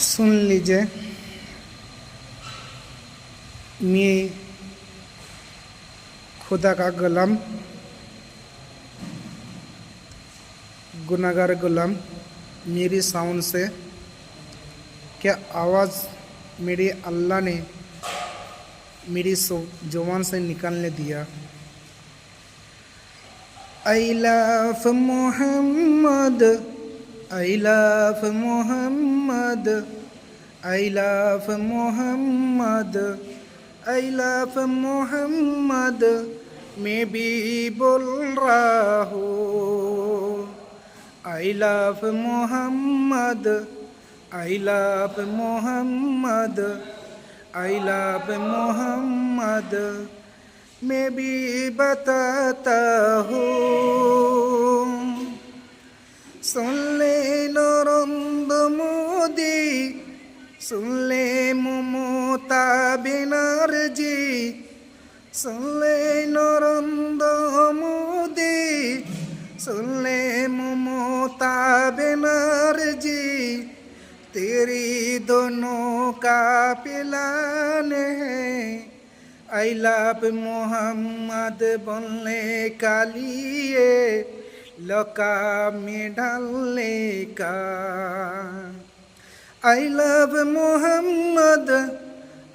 सुन लीजिए, मैं खुदा का गुलाम, गुनाहगार गुलाम। मेरी साउंड से क्या आवाज़ मेरे अल्लाह ने मेरी जुबान से निकालने दिया। I love Mohammad, I love Mohammad, I love Mohammad, I love Mohammad. मैं भी बोल रहा हूँ I love Mohammad, I love Mohammad, I love Mohammad. मैं भी बताता हूँ। सुन ले नरेंद्र मोदी, सुन ले ममता बनर्जी, सुन ले नरेंद्र मोदी, सुन ले ममता बनर्जी। तेरी दोनों का प्लान है आई लव मोहम्मद बोलने का लिए लौका में डालने का। I love Mohammad,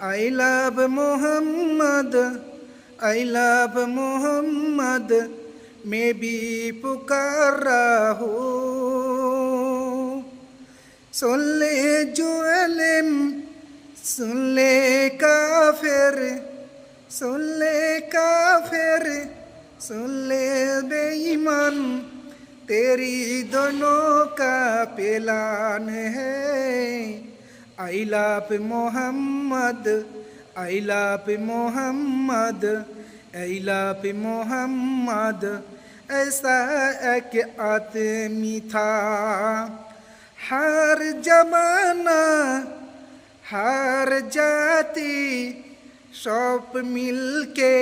I love Mohammad, I love Mohammad. मैं भी पुकार रहा हूँ। सुन ले जो इल्म, सुन ले काफिर, सुन ले काफिर, सुन ले बेईमान। तेरी दोनों का प्लान है I love Mohammad, I love Mohammad, I love Mohammad. ऐसा एक आदमी था हर जमाना हर जाति सब मिलके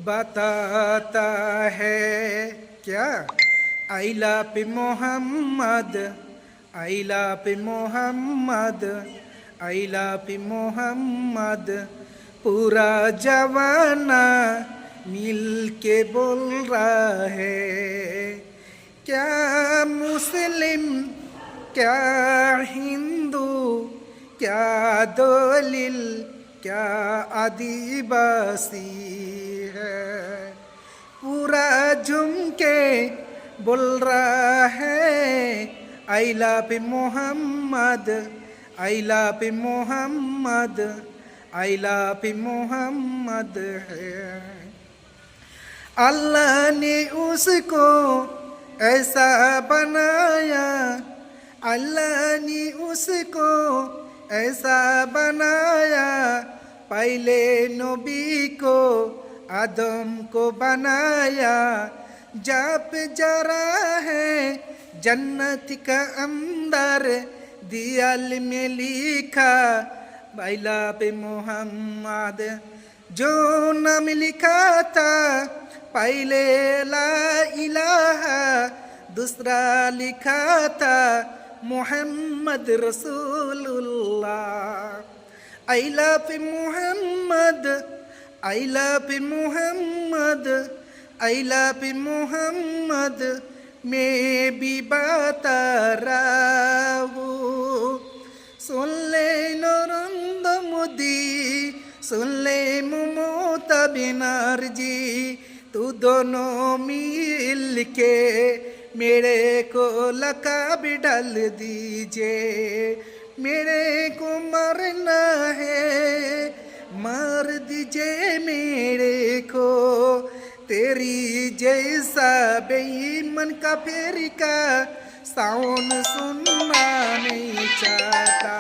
बताता है क्या I love Mohammad, I love Mohammad, I love Mohammad. पूरा जमाना मिलके बोल रहा है क्या मुस्लिम क्या हिंदू क्या दलिल क्या आदिवासी है। पूरा झूम के बोल रहा है I love Mohammad, I love Mohammad, I love Mohammad है। अल्लाह ने उसको ऐसा बनाया, अल्लाह ने उसको ऐसा बनाया। पहले नबी को आदम को बनाया। जब जरा है जन्नत का अंदर दियाल में लिखा आई लव मोहम्मद। जो नाम लिखा था पहले ला इलाहा, दूसरा लिखा था मोहम्मद रसूलुल्लाह। I love Mohammad, I love Mohammad, I love Mohammad. मैं भी बता रहा हूँ। सुन ले नरेंद्र मोदी, सुन ले ममता बनर्जी। तू दोनों मिल के मेरे को लकाब डाल दीजिए। मेरे को मरना है मार दीजिए मेरे को। तेरी जैसा बेईमान का फेरी का साउंड सुनना नहीं चाहता।